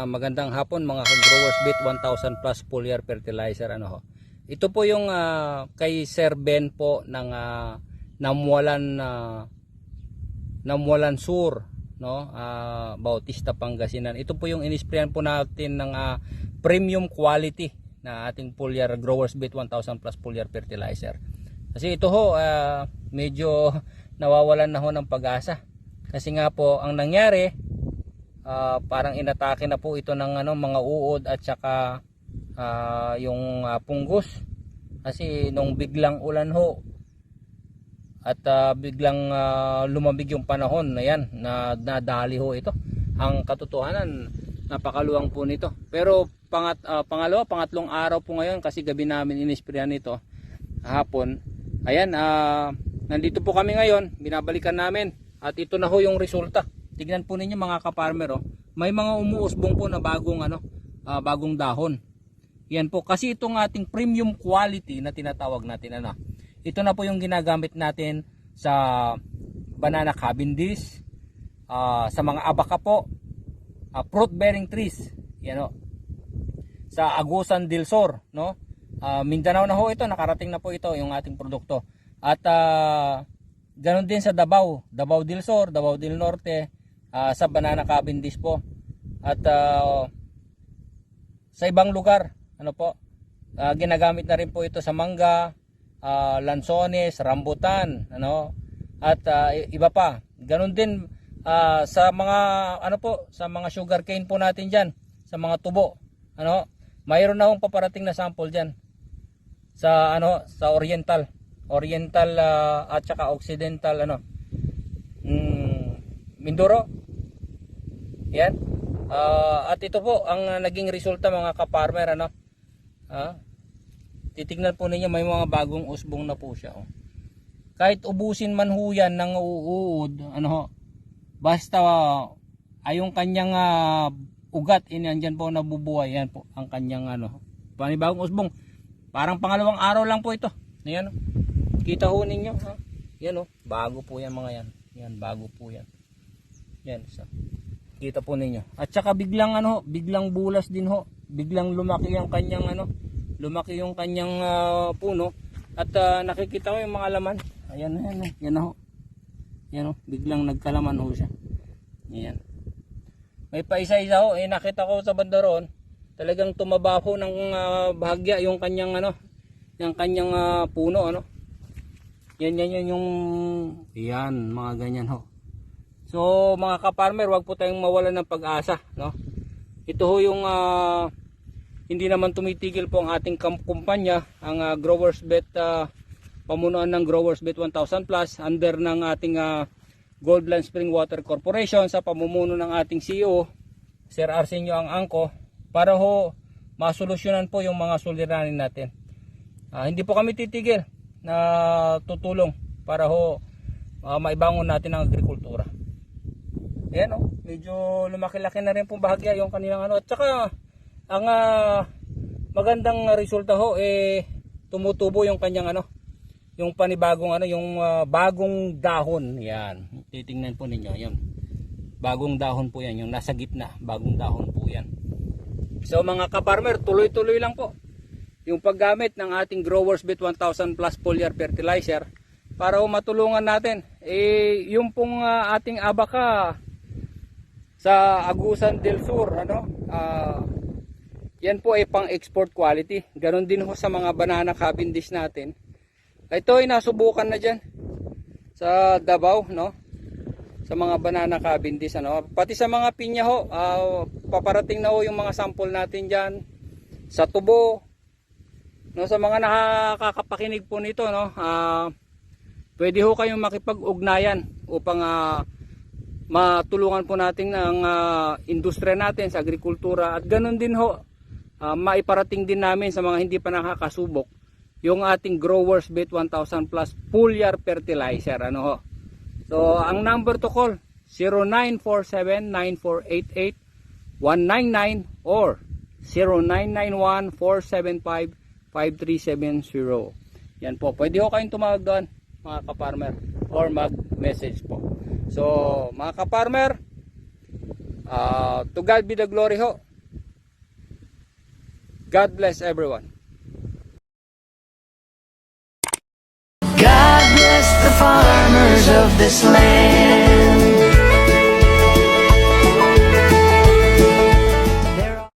magandang hapon mga growers bit 1000 plus foliar fertilizer ano ho. Ito po yung kay Sir Ben po ng Namualan Sur, no? Bautista Pangasinan. Ito po yung inisprayan po natin ng premium quality na ating foliar growers bit 1000 plus foliar fertilizer. Kasi ito ho medyo nawawalan na ho ng pag-asa. Kasi nga po ang nangyari parang inatake na po ito ng mga uod at saka yung punggos kasi nung biglang ulan ho at biglang lumambig yung panahon na yan na nadali ho ito. Ang katotohanan napakaluwang po nito, pero pangatlong araw po ngayon kasi gabi namin inisprayan nito hapon. Ayan, nandito po kami ngayon, binabalikan namin at ito na ho yung resulta. Tignan po ninyo mga ka-farmer, may mga umuusbong po na bagong dahon. Yan po kasi itong ating premium quality na tinatawag natin ito na po yung ginagamit natin sa banana cavendish, sa mga abaca po, fruit bearing trees, yan sa Agusan del Sur, no? Mindanao na ho ito, nakarating na po ito yung ating produkto. At ganon din sa Davao del Sur, Davao del Norte, sa banana cavendish po. At sa ibang lugar, ginagamit na rin po ito sa mangga, lansones, rambutan, at iba pa. Ganon din sa mga sa mga sugarcane po natin diyan, sa mga tubo. Mayroon na akong paparating na sample diyan. Sa sa Oriental at saka Occidental Mindoro. Yan. At ito po ang naging resulta mga ka-farmer titignan po ninyo, may mga bagong usbong na po siya Kahit ubusin man ho yan ng uud, basta yung kanyang ugat inandyan po nabubuhay, yan po ang kanyang panibagong usbong. Parang pangalawang araw lang po ito. Ayan, kita ho ninyo yan bago po yan mga yan. Yan, bago po yan. Yan, kita po ninyo. At saka biglang biglang bulas din ho. Biglang lumaki yung kanyang puno at nakikita ko yung mga laman. Ayan yan biglang nagkalaman ho siya. Ayan. May paisa-isa ho, nakita ko sa banda roon, talagang tumaba ho ng bahagya yung kanyang puno Yan yung yan mga ganyan ho. So mga ka-farmer, wag po tayong mawalan ng pag-asa, Ito ho yung hindi naman tumitigil po ang ating kumpanya, ang Growers Bet, pamunuan ng Growers Bet 1000 Plus under ng ating Goldland Spring Water Corporation sa pamumuno ng ating CEO Sir Arsenio ang angko, para ho masolusyonan po yung mga suliranin natin. Hindi po kami titigil na tutulong para ho maibangon natin ang agrikultura. Ayan medyo lumaki-laki na rin po bahagya yung kanilang at saka ang magandang resulta ho tumutubo yung kanyang yung panibagong yung bagong dahon. Yan, titingnan po ninyo yun, bagong dahon po yan, yung nasa gitna, bagong dahon po yan. So mga ka-farmer, tuloy-tuloy lang po yung paggamit ng ating Growers Bet 1000 plus foliar fertilizer para matulungan natin yung pong ating abaca sa Agusan del Sur, yan po ay pang export quality. Ganon din ho sa mga banana cavendish natin. Ito ay nasubukan na dyan sa Davao, sa mga banana cavendish, pati sa mga pinya ho, paparating na ho yung mga sample natin dyan sa tubo, sa mga nakakapakinig po nito, pwede ho kayong makipag-ugnayan upang matulungan po natin ang industriya natin sa agrikultura, at ganun din ho maiparating din namin sa mga hindi pa nakakasubok yung ating Growers Bet 1000 plus foliar fertilizer, So ang number to call 0947-9488-199 or 0991-475-5370. Yan po, pwede ho kayong tumawag doon mga ka-farmer or mag-message po. So mga ka-farmer, to God be the glory ho. God bless everyone. God bless the farmers of this land.